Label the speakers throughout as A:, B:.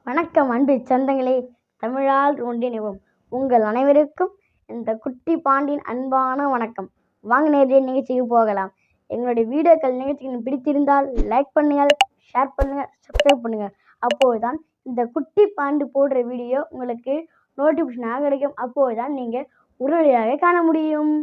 A: வணக்கம் அன்பு சொந்தங்களே, தமிழால் ஒன்றிணைவோம். உங்கள் அனைவருக்கும் இந்த குட்டி பாண்டியின் அன்பான வணக்கம். வாங்க நேரடியாக நிகழ்ச்சிக்கு போகலாம். எங்களுடைய வீடியோக்கள் நிகழ்ச்சிகள் பிடித்திருந்தால் லைக் பண்ணுங்கள், ஷேர் பண்ணுங்கள், சப்ஸ்கிரைப் பண்ணுங்கள். அப்போதுதான் இந்த குட்டி பாண்டி போடுற வீடியோ உங்களுக்கு நோட்டிஃபிகேஷனாக கிடைக்கும். அப்போதுதான் நீங்கள் உடனடியாக காண முடியும்.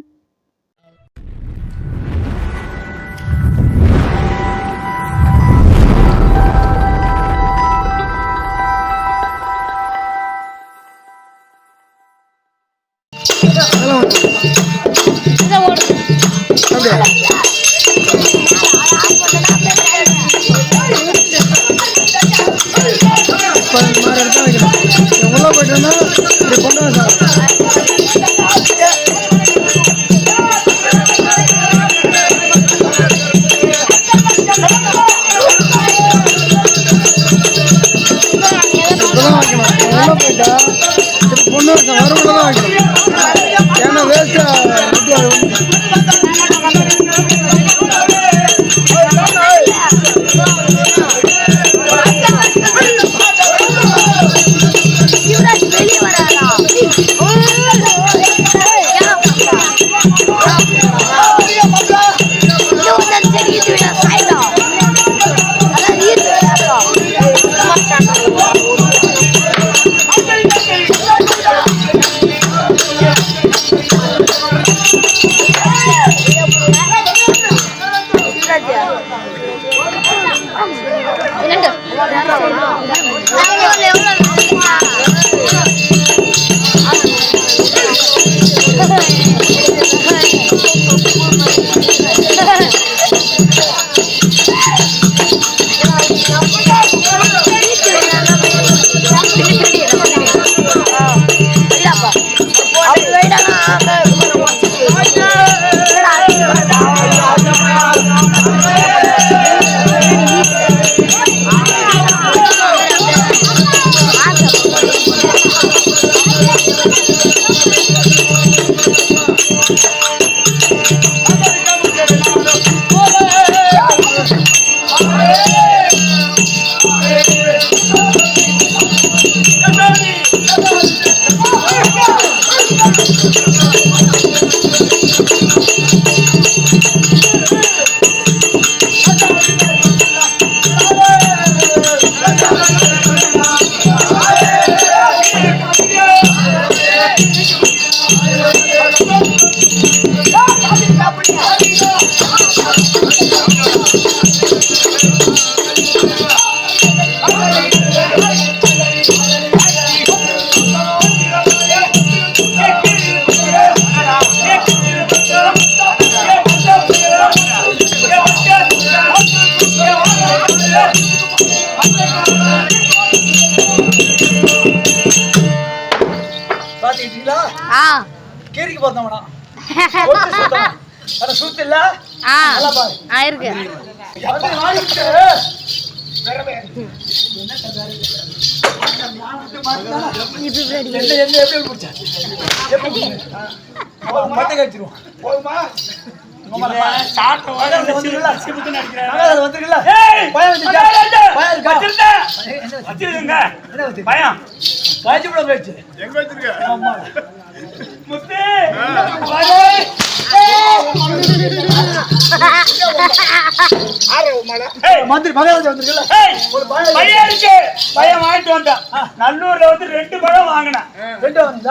B: நல்லூர்ல வந்து 2 பழம் வாங்கினேன்.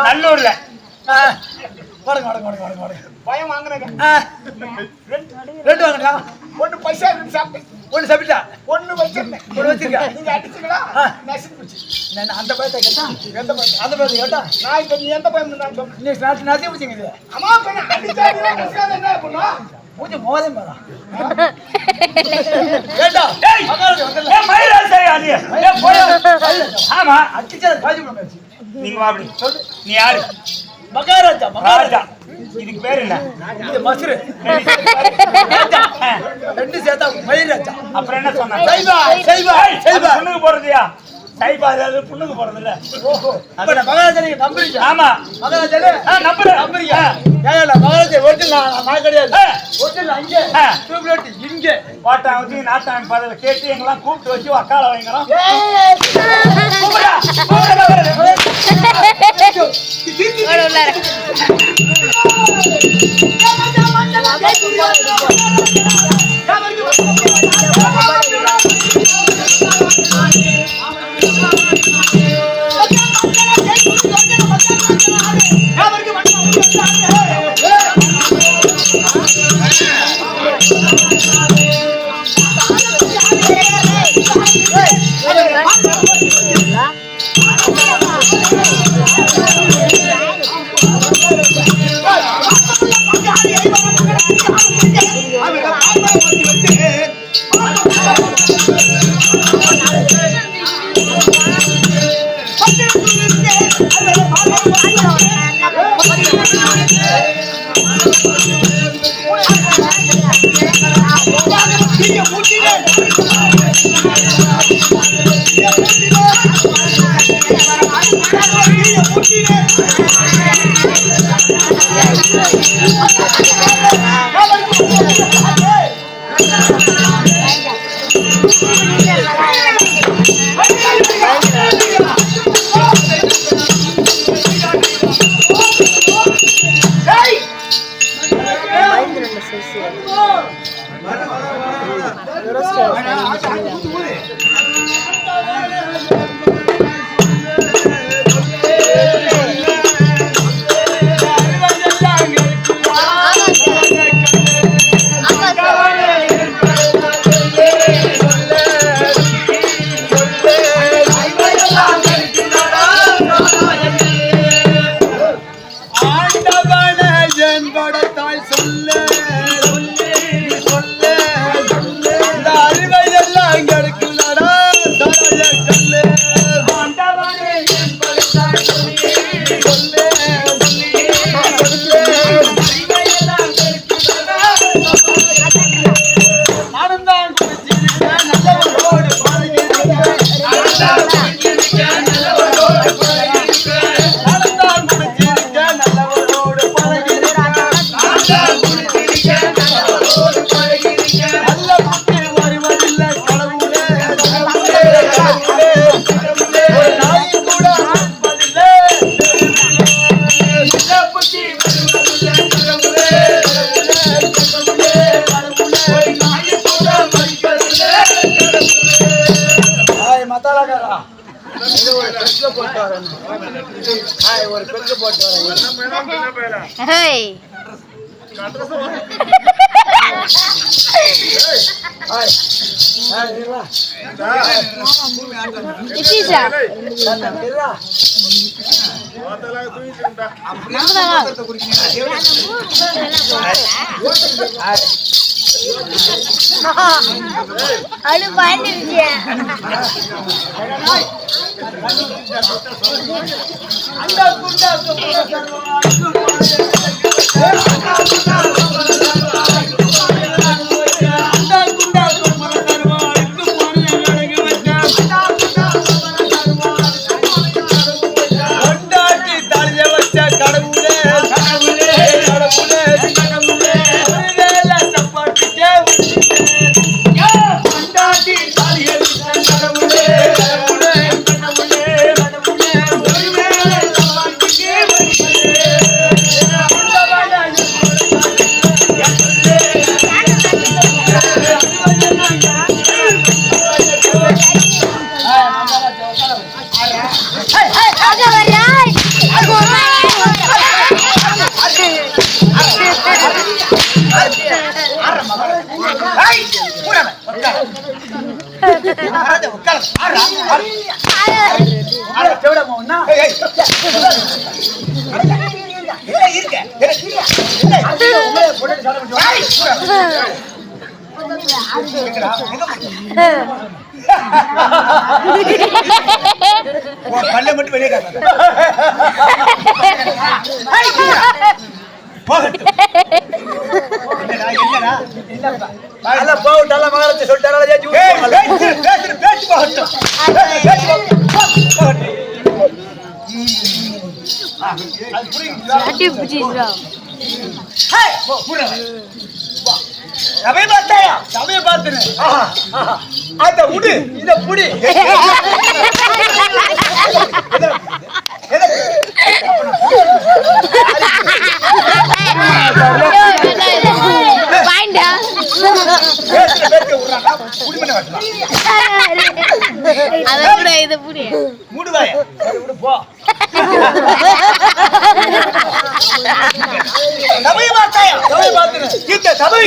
B: நல்லூர்ல பயம் வாங்கினேன். 2 வாங்கினா ஒன்னு பைசா சாப்பிட்டேன், ஒன்னு சாப்பிட்டா, ஒன்னு வச்சிருந்தேன், ஒன்னு வச்சிருக்கா. நீங்க அடிச்சீங்களா? நசிச்சு போச்சு. நான் அந்த பயத்தை கேட்டா, எந்த பயத்தை? அந்த பயத்தை கேட்டா நான் இப்ப நீ எந்த பயம் நான் சொன்னேன். நீ நசி பிடிச்சிங்க. அம்மா பண்ண அடிச்சா என்ன பண்ணா பூஜை மோதே மாறா கேட்டா. ஏய் மகாராஜா வந்தல. ஏய் மயிராஜா ஆலியா. ஏய் போய். ஆமா அடிச்சா காஜி பண்ணாச்சு. நீங்க வா அப்படி சொல்லு. நீ யாரு? மகாராஜா. மகாராஜா இதுக்கு பேர் என்ன? இது மசுரு. ரெண்டு சேதா மயிராஜா. அப்புறம் என்ன சொன்னா? சைபா சைபா சைபா புண்ணுக்கு போறதியா? சைபா அது புண்ணுக்கு போறது இல்ல. ஓஹோ அப்ப மகாராஜா நீங்க நம்புறீங்க? ஆமா மகாராஜா நம்புறீங்க. ஏல மகாராஜா ஒரிஜினல் நான் கிடையாது. ஒரிஜினல் அங்க டூப்லெட் இங்க பாட்டா வந்து நாட்டான் பாடல கேட்டு எங்கலாம் கூப்பிட்டு வச்சு அக்கால வைங்கறோம். ஒரு பெருக்கு போட்டு வரேன்.
A: அது பண்ணிருச்சு.
B: பல்ல மட்டும் வெளியே மகாராஜா சொல்லிட்டாரு. சமய பார்த்து அந்த உடு இத புடி மூடுவாய போ. சபை பார்த்தாயா? சபை பார்த்துறேன். இந்த சபை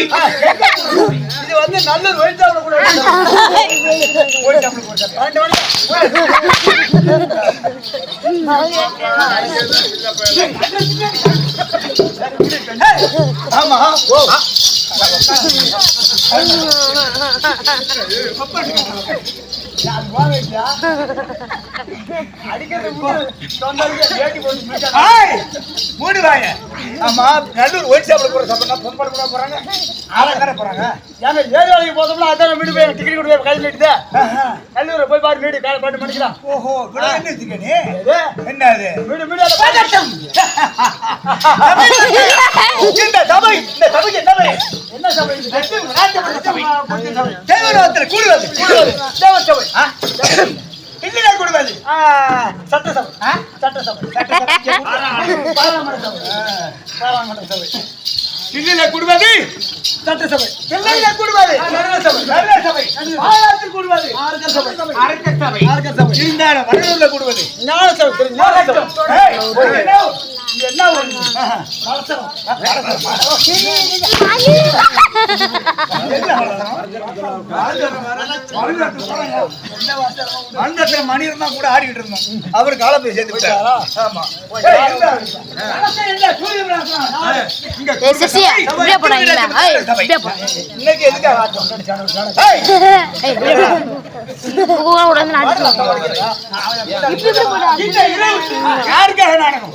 B: இது வந்து நல்ல ஒயிட்டாவில கூட ஆமா மூடுவாங்க. ஆமா நல்லூர் ஒயிட் சாப்பிட போற சாப்பிடா பொம்பளை கூட போறாங்க, ஆளாக்கார போறாங்க. ஏன்னா ஏழு வேலைக்கு போதோம்னா அதான் வீடு போய் டிக்கெட் கொடுத்து கையில் நீட்டுதே. நல்லூர் போய் பாரு வீடு காலை பாட்டு பண்ணிக்கலாம். ஓஹோ என்ன வச்சுக்கணி என்ன அது வீடு வீடு இந்த சபை இந்த சபைக்கு என்ன சபை தேவராத்திரி கூடுவது தேவ சபை இல்லையா கூடுவது சட்டசபை சட்டசபை பாராளுமன்ற சபை பாராளுமன்ற சபை இல்லையா கூடுவது சட்டசபை இல்லையா கூடுவது சபை சபை பாராளுமன்றத்தில் கூடுவது ஆர்கர் சபை ஆர்கர் சபை ஆர்கர் சபை இந்த வடலூர்ல கூடுவது ஞான சபை ஞான சபை என்ன ஒரு மனசரம் மணி இருந்தா கூட ஆடிக்கிட்டு இருந்தோம். அவரு கால போய் சேர்த்து விட்டாரா? ஆமா. இன்னைக்கு எதுக்காக யாருக்காக நாடகம்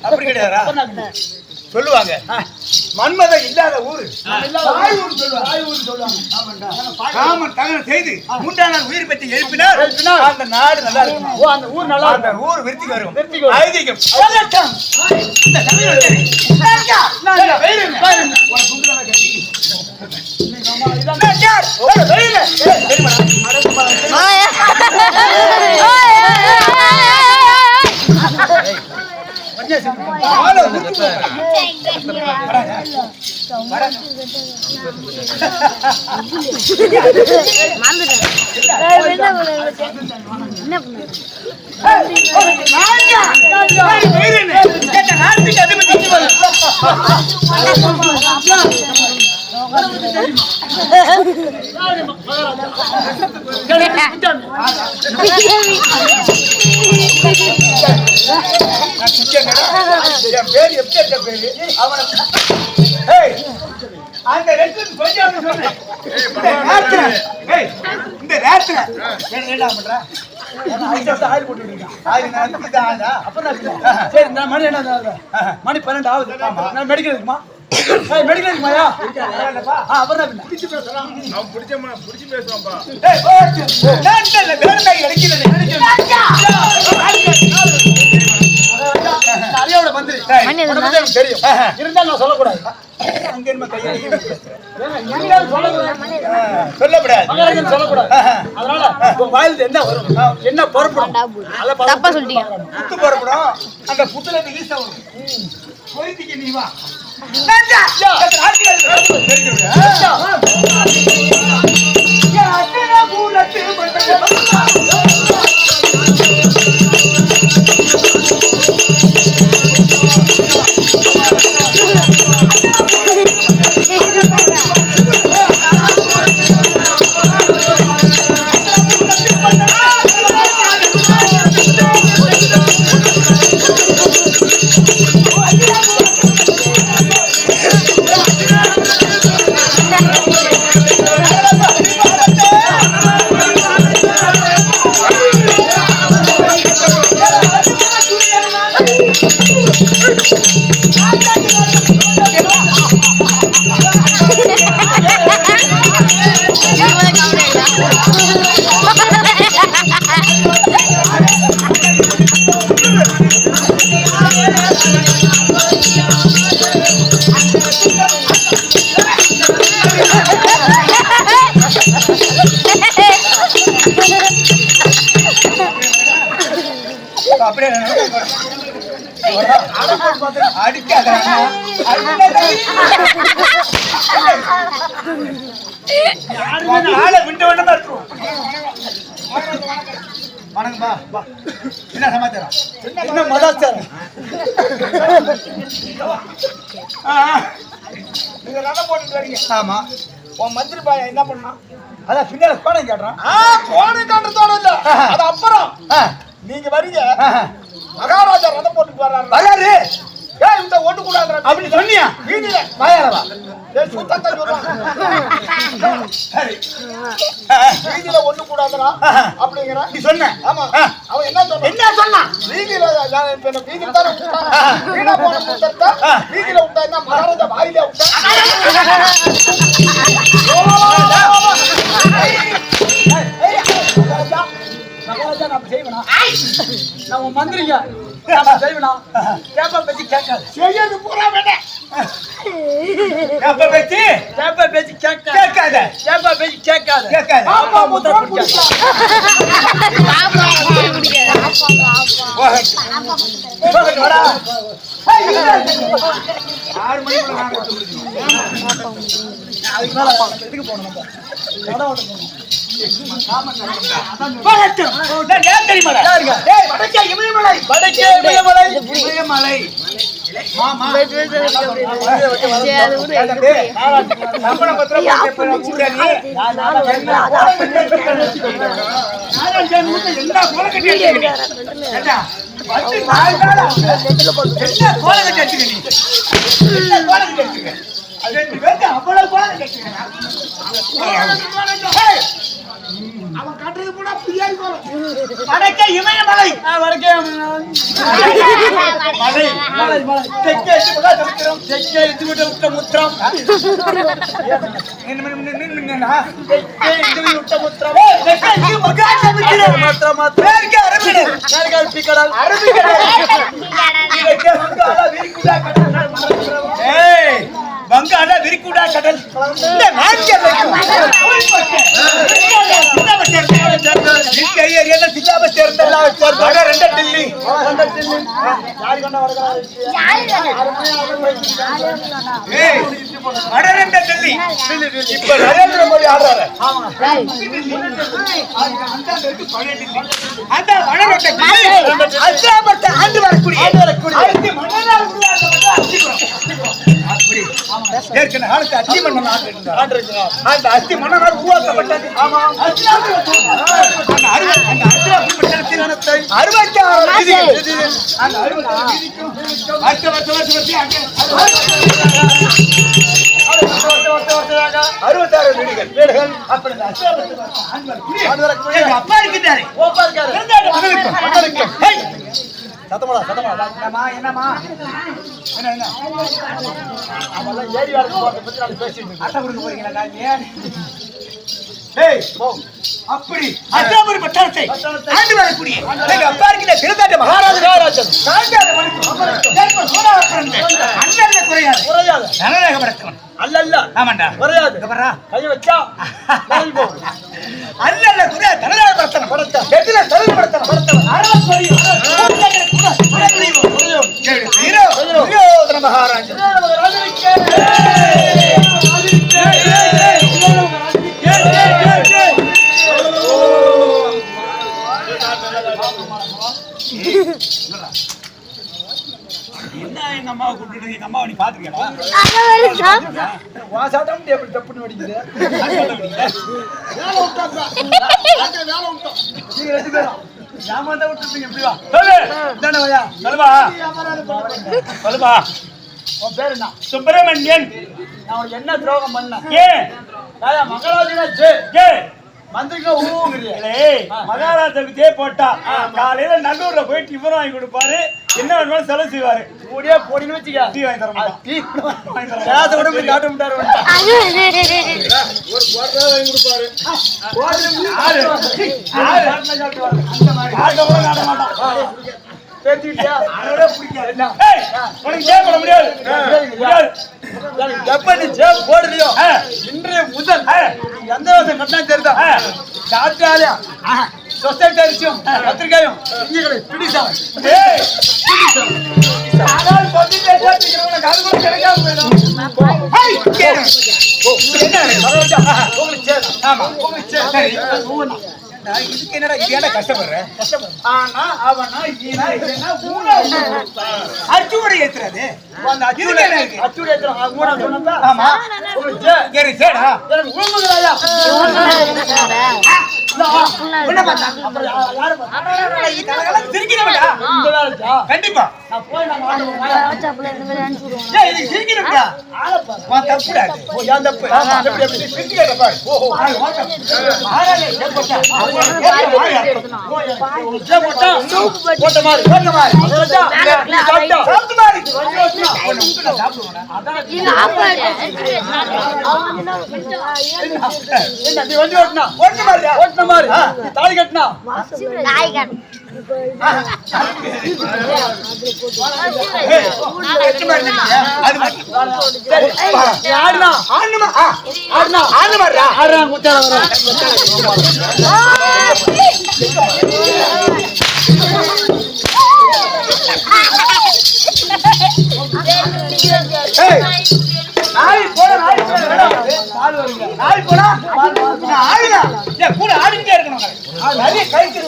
B: அப்படி கிடையாதா? சொல்லுவாங்க மன்மதன் இல்லாத ஊரு காமன் தகனம் செய்து மூன்றாம் உயிர் பெற்று எழுப்பினார் அந்த நாடு நல்லா இருக்கும். அந்த ஊர் நல்லா அந்த ஊர் விருத்தி வரும் ஐதீகம். அந்த இந்த நேரத்துல என்ன பண்ற மணி என்ன மணி 12 ஆகுது. நான் மெடிக்கல் இருக்குமா மெடிக்கல் இருக்குமாயா? அப்புறம் அரியோட மந்திரி தெரியும் இருந்தாலும் நான் சொல்லக்கூடாது. சொல்லக்கூடாது அதனால வாயில் என்ன வரும் என்ன புறப்படும் புத்து புறப்படும். அந்த புத்துல ஈசா வரும் பொய்திக்கு நீ வா அப்படியே அடிக்காத ஆளை விண்ட வேண்டாம் இருக்கும். வணக்கம்பா பா. என்ன சமாச்சாரம்? என்ன மதாச்சாரம்? நீங்க ரதம் போட்டுட்டு வரீங்க. ஆமா. உன் மந்திரி பையன் என்ன பண்ணான்? அதான் பின்னால கோணம் கேட்டுறான். கோணம் காட்டுறதோட இல்ல, அது அப்புறம் நீங்க வரீங்க. மகாராஜா ரதம் போட்டுட்டு வர்றாரு. வராரு. ஏய் இந்த ஒண்ணு கூடாதுடா அப்படி சொன்னியா? வீதியில வாயாலவா? ஏய் சுத்தத்தை சொல்றான். சரி. வீதியில ஒண்ணு கூடாதுடா அப்படிங்கற நீ சொன்ன. ஆமா. அவன் என்ன சொன்னான்? என்ன சொன்னான்? வீதியில வீதியில தான விட்டா. வீணா போன முத்தர்ட்ட வீதியில விட்டா மகாராஜா வாயில விட்டா. மகாராஜா நான் செய்வேனா? நான் உன் மந்திரிங்க. நான் செய்வேனா? கேப்ப பேசி கேட்காது. செய்யது பூரா வேண்டாம். கேப்ப பேசி கேட்காத. கேப்ப பேசி கேட்காத. கேட்காத. ஆமா முத்திர குடிக்க. போகட்டு வாடா. 6 மணிக்குள்ள நான் வந்து முடிக்கணும். அதுக்கு மேல எதுக்கு போணும் நம்ம? வட ஓட்ட போணும். போகட்டு. நான் ஏன் தெரியுமா? டேய் வடக்கே இமயமலை. வடக்கே இமயமலை. இமயமலை. மாமா சம்பள பத்திரம் கூட நீ எல்லா கோல கட்டி அடிக்கிறீங்க. ஏடா வந்து நாள்கால என்ன கோல கட்டி அடிக்கிறீங்க? என்ன கோல கட்டி அடிக்கிறீங்க? அது நீ வேற அவ்வளவு கோல கட்டி அவன் கட்டுறது கூட பிரியாணி கோல. வடக்கே இமயமலை. வடக்கே மலை மலை மலை தெற்கே எதிவிட முத்திரம். தெற்கே எதிவிட முத்திரம். என்ன தெற்கே எதிவிட முத்திரம். தெற்கே எதிவிட முத்திரம். முத்திரம் தெற்கே அரபிக்கடல். தெற்கே அரபிக்கடல். அரபிக்கடல். தெற்கே வங்காள விரிகுடா கடல். ஏய் வங்காள விரிகுடா கடல். இந்த நாட்டிய நரேந்திர மோடி ஆடுறாரு. ஆண்டு வரக்கூடிய ஏற்கனவே ஆளுக்கு அச்சி மன்னன் அந்த அச்சி மன்னனால் உருவாக்கப்பட்டது. 66 வீடுகள். அப்பா இருக்கின்றாரு. சத்தமாடா சத்தமாடா. என்னமா என்ன என்ன அவெல்லாம் ஏரி வேலைக்கு போறத பத்தி நான் பேசிட்டு அட்டை கொடுக்க போறீங்களா நீங்க? ஏய் போ. அப்படி அச்சாபுரி பட்டணத்தை ஆண்டு வரக்கூடிய எங்க அப்பா இருக்கிற திருத்தாட்ட மகாராஜன் சாண்டாத மணிக்கு ஏற்ப சோழாவரன் அண்ணல்ல குறையாது நலநக படத்தவன் அல்லல்ல. ஆமாண்டா குறையாது. கபரா கை வச்சா நாளை போ. அல்லல்ல குறையாது நலநக படத்தவன் படத்த எதில தருண படத்தவன் அரவன் சொரியும் மகாராஜன் என்ன எங்க அம்மாவை கூப்பிட்டு எங்க அம்மாவை நீ பாத்துக்கியா? வாசாட்டம் எப்படி தப்புன்னு வடிக்குது. நீங்க 2 பேரும் ஏமாந்தா விட்டுருப்பீங்க. எப்படி வா சொல்லு. இதானே வயா சொல்லுவா சொல்லுவா. உன் பேர் என்ன? சுப்பிரமணியன். நான் உனக்கு என்ன துரோகம் பண்ண? மகாராஜா ஜே மந்திரிக்கு மகாராஜாவுக்கு ஜே போட்டா காலையில நல்லூர்ல போயிட்டு இவரும் வாங்கி கொடுப்பாரு. என்ன வேணுமாலும் செலவு செய்வாரு. கூடியே போடின்னு வச்சுக்க டீ வாங்கி தர மாட்டாரு. ஒரு குவார்டர் வாங்கி கொடுப்பாரு. பேசிட்டியா அதோட பிடிக்காது என்ன
C: உனக்கு சேவ் பண்ண முடியாது
B: எப்ப நீ சேவ் போடுறியோ இன்றைய முதல் எந்த விதம் கட்டினா தெரியுதா டாக்டராலயா சொசைட்டி அரிசியும் பத்திரிகையும் இங்கே பிடிச்சாங்க இதுக்கு என்னடா இது ஏன்டா கஷ்டப்படுறேன் ஆனா அவனா ஈனா இல்லைன்னா அச்சுவடை ஏத்துறாது அந்த அச்சுவடை இருக்கு அச்சுவடை ஏத்துறான் மூணா சொன்னா ஆமா சரி சரிடா எனக்கு ஊங்குறாயா கண்டிப்பா தாலி கட்டினா ஆடிக்கிட்டே இருக்கணும் நிறைய கைக்கு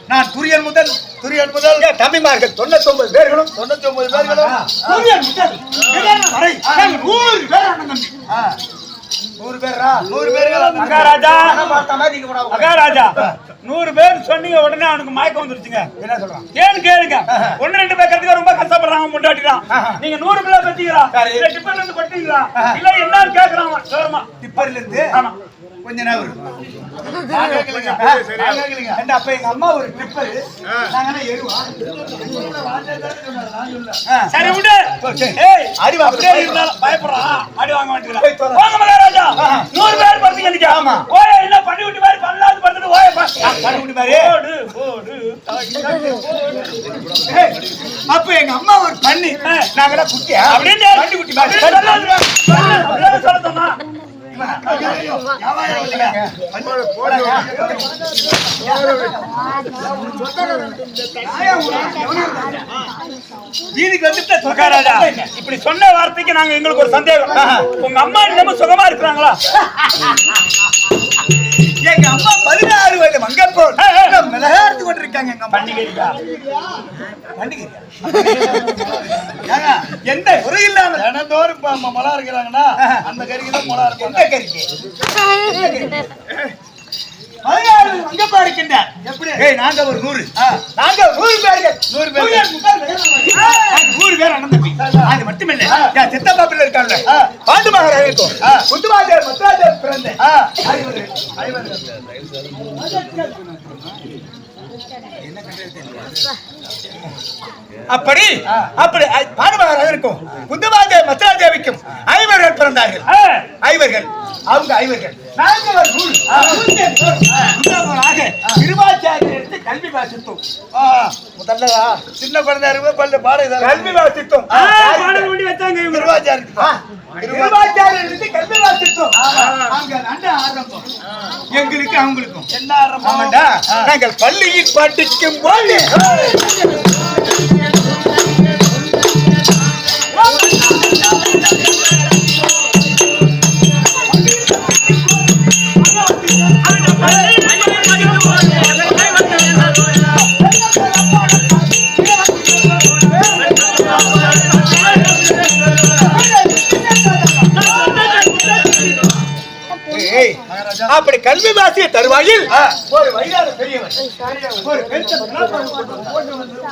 B: நான் துரியன் முதல் தம்பிமார்கள் 99 பேர்களும் 99 பேர்களும் துரியன் முதல் வரை 100 பேர் அண்ணன் தம்பி 100 பேரா 100 பேர்கள் மகாராஜா மகாராஜா 100 பேர் சொன்னீங்க உடனே அவனுக்கு மயக்கம் வந்துருச்சுங்க என்ன சொல்றான் ஏன்னு கேளுங்க 1-2 பேர் கத்துக்க ரொம்ப கஷ்டப்படுறாங்க முண்டாட்டிலாம் நீங்க 100 பேர் பத்திங்களா இல்ல டிப்பர்ல இருந்து கொட்டீங்களா இல்ல என்னன்னு கேக்குறாங்க சோரமா டிப்பர்ல இருந்து ஆமா கொஞ்ச நேரம் அப்ப எங்க அம்மா ஒரு டிப்பர் நாங்க எருவா சரி விடு அடி அப்படியே இருந்தாலும் பயப்படுறான் அடி வாங்க மாட்டேங்கிறான் வாங்க மகாராஜா 100 பேர் பத்திங்க நிக்க ஆமா ஓய என்ன பண்ணி விட்டு மாதிரி பண்ணலாம்னு பண்ணிட்டு ஓய பண்ணி விட்டு மாதிரி போடு அப்ப எங்க அம்மா ஒரு பண்ணி நாங்களா குட்டியா அப்படியே பண்ணி குட்டி மாதிரி சொல்ல சொன்னா இப்படி சொன்ன வார்த்தைக்கு நாங்க எங்களுக்கு ஒரு சந்தேகம் உங்க அம்மா இன்னும் சுகமா இருக்கிறாங்களா எங்க அம்மா 16 வயது மங்கப்போல் மிளகார்த்து கொண்டிருக்காங்க எங்க பண்டிகை எந்த குறை இல்லாம தினந்தோறும் மொளா இருக்கிறாங்கன்னா அந்த கறிக்கு தான் மொளா இருக்கும் எந்த கறிக்கு 16 மங்கப்பா இருக்கின்றார் எப்படி நாங்க ஒரு 100 நாங்க 100 பேர்கள் 100 பேர் அண்ணன் தம்பி அது மட்டுமில்ல சித்தப்பா பிள்ளை இருக்காங்க பாண்டு மகாராஜுக்கும் குத்துவாஜர் மத்ராஜர் பிறந்த அப்படி அப்படி பாண்டுமகாராஜர் இருக்கும் குந்துவாஜர் மத்ராஜேவிக்கும் 5 பேர்கள் பிறந்தார்கள் 5 பேர்கள் அவங்க 5 பேர்கள் நாங்க திருவாச்சாரியர் எடுத்து கல்வி வாசித்தோம் முதல்ல சின்ன குழந்தை பல்ல பாட கல்வி வாசித்தோம் திருவாச்சாரியர் எடுத்து கல்வி வாசித்தோம் அங்க நல்ல ஆரம்பம் எங்களுக்கு அவங்களுக்கும் என்ன ஆரம்பம் நாங்கள் பள்ளியில் படிக்கும் போது அப்படி கல்வி வாசிய தருவாயில் ஒரு வயதான பெரியவர் ஒரு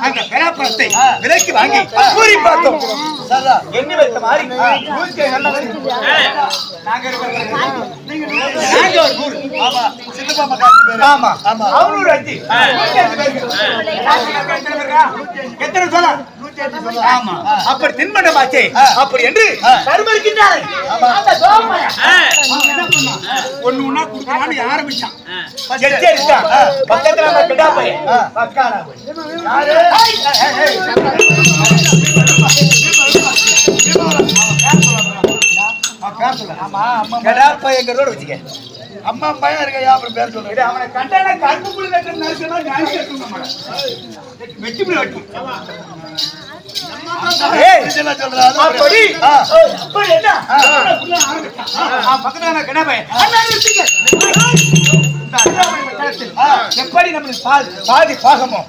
B: அந்த பெறாப்பழத்தை விலைக்கு வாங்கி கூறி பார்த்தோம். எண்ணி வைத்த மாதிரி எத்தனை சொல்ல அப்படி தின்பண்டமாச்சே அப்படி என்று கருமளிக்கின்றார். ஒண்ணு ஒண்ணா குடுக்கலான்னு ஆரம்பிச்சான். பக்கத்துல கிட்டா போய் வச்சுக்க அம்மா பையன் இருக்கையா அப்புறம் பேர் சொல்ற அவனை கண்டான கருப்பு புள்ளி வெட்டி புள்ளி வெட்டி எப்படி நம்மளுக்கு பாதி பாகமோ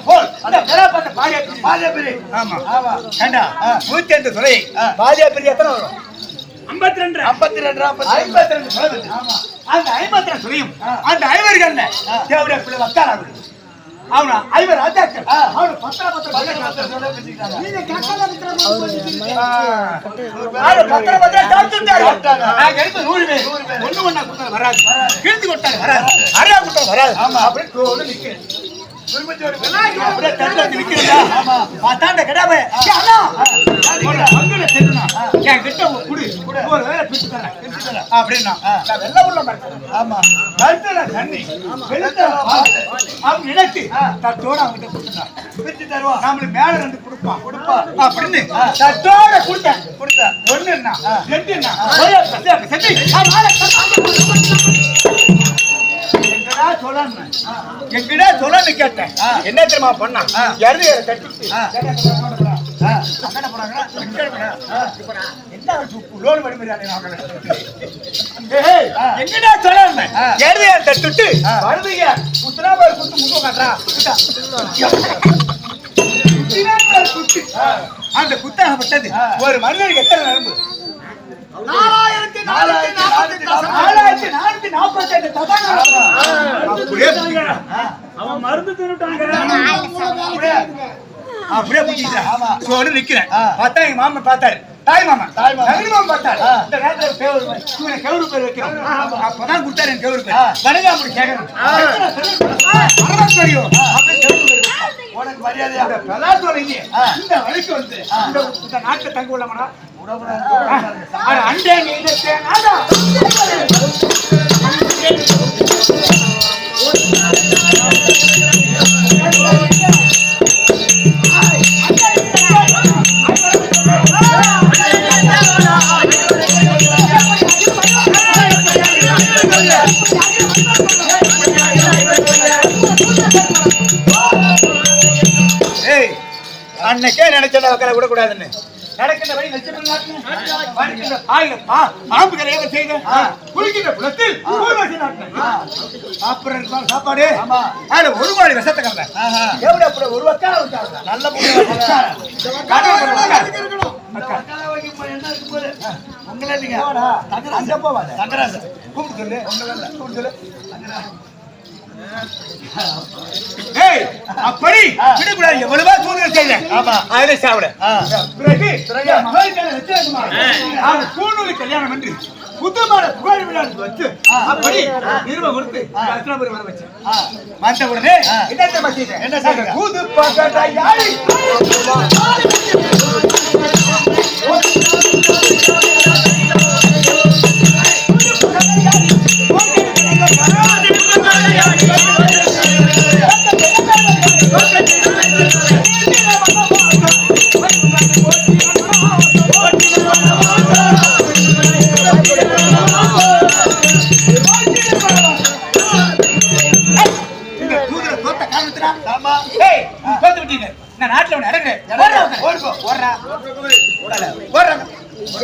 B: போல் துறை பாதியா பெரிய எத்தனை வரும்? 52 அந்த 52 துறையும் அந்த ஐவர்கள் அவனா ஐவர் ராஜாக்கள் அவனு பத்திர வராது கிழித்து கொட்டாரு வராது அரையா கொட்டாரு வராது அப்படின்னு நிக்கிறேன். மேல ரெண்டு கொடுப்பான் அப்படின்னு தட்டோட கொடுத்தேன். ஒண்ணு எங்கிட்ட சொல்லு கேட்டேன். என்ன தெரியுமா பண்ணா அந்த குத்தாகப்பட்டது ஒரு மனிதனுக்கு எத்தனை நரம்பு? 4448 அவன் மருந்து தின்னுட்டாங்க. அப்படியே நிக்கிறேன். பார்த்தா எங்க மாமன் பார்த்தாரு. தாய் மாமா பார்த்தாரு. இந்த நேரத்துல கெவுரு பேர் வைக்கிறோம். அப்பதான் கொடுத்தாரு என் கெவுரு பேர். வணங்காம கேட்கணும் உனக்கு மரியாதையா இந்த வழிக்கு வந்து இந்த நாட்டை தங்க உள்ளவனா அண்டே அன்னைக்கே நினைச்சா விடக்கூடாதுன்னு நடக்கின்ற வழி பாம்பு கரையாக செய்த குளிக்கின்ற குளத்தில் சாப்பாடு ஒரு கோடி விஷத்தை கலந்த எப்படி ஒரு வக்கால நல்ல உங்களே நீங்க கூப்பிட்டு சொல்லு சொல்லு அப்படி விடக்கூடாது. எவ்வளவா சூழ்நிலை செய்தேன். அதுல சாப்பிட பிறகு சூழ்நிலை கல்யாணம் என்று புத்தமான புகழ் விழா வச்சு அப்படி நிறுவனம் கொடுத்து எத்தனை பேர் வர வச்சு வந்த உடனே என்ன செய்ய கூது நாட்டுல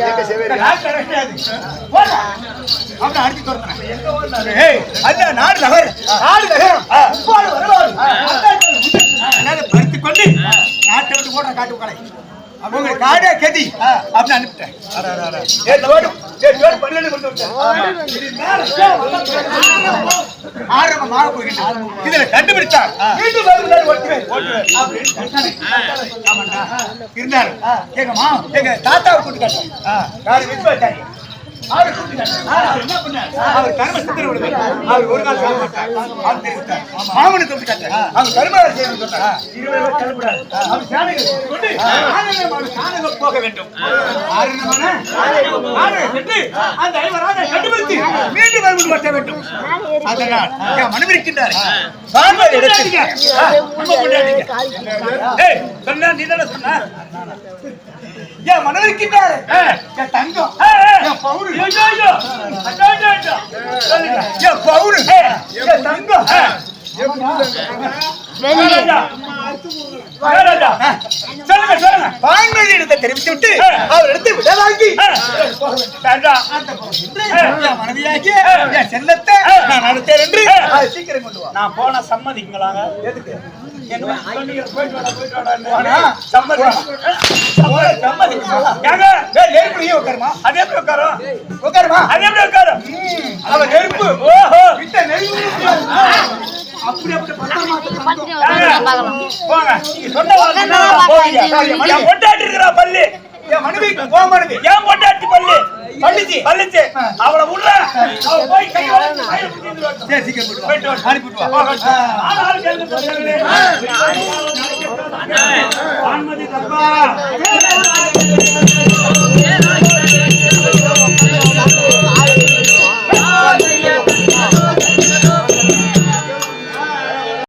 B: எங்க செவேரியா? நாட்டு கிடையாது. போடா. அவனை அடிச்சு துரத்துறேன். எங்க ஓடுனாரு? ஏய், அந்த நாடு நகர். நாடு நகரம். உப்பாடு வரலாறு. அதாவது பறித்துக் கொண்டு நாட்டை விட்டு போடுற காட்டு உக்காலை. அவங்க காடே கதி அப்படின்னு அனுப்பிட்டேன். ஆரம்பமாக போகின்றார். இதுல கண்டுபிடிச்சார் இருந்தாரு. எங்க தாத்தாவை கூட்டு காட்டாரு. அவர் கர்ம சித்தர் அவர் ஒரு நாள் மாட்டார். மாமனுக்கு வந்து கட்ட அவர் கர்ம செய்யணும் சொன்னார். 20 பேர் கலப்படாது. அவர் சாணகம் கொண்டு சாணகம் போக வேண்டும். அந்த ஐவராக கண்டுபிடித்து மீண்டும் மறுபடியும் வட்ட வேண்டும். அதனால் மனம் இருக்கின்றார். சொன்ன நீ தானே சொன்ன என் மனம் இருக்கின்றாரு. என் தங்கம் என் பவுரு என் பவுரு என் தங்கம் பான்மொழியிடத்தை தெரிவித்து விட்டு அவர் எடுத்து விடலாங்கி மனைவியாகி என் செல்லத்தை நான் அடுத்தேன் என்று சீக்கிரம் கொண்டு வா.
C: நான் போன சம்மதிங்களாங்க.
B: எதுக்கு?
C: அவளை உள்ள போய் கை
B: அனுப்பிட்டு